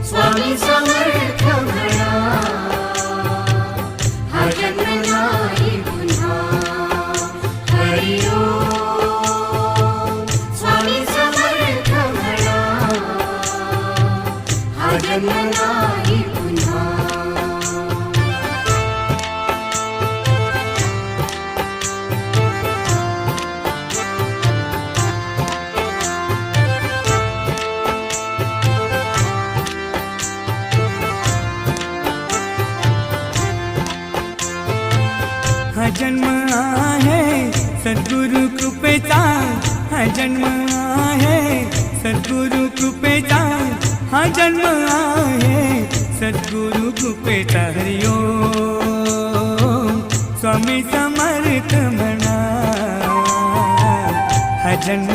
स्वामी समर्थ म्हणा, हा जन्म नाही पुन्हा. हरि ओम स्वामी समर्थ म्हणा, हा जन्म नाही पुन्हा. हा जन्म आहे सद्गुरु कृपेचा, हा जन्म आहे सद्गुरु कृपेचा, हा जन्म आहे सद्गुरु कृपेचा. हरि ओम स्वामी समर्थ म्हणा, हा जन्म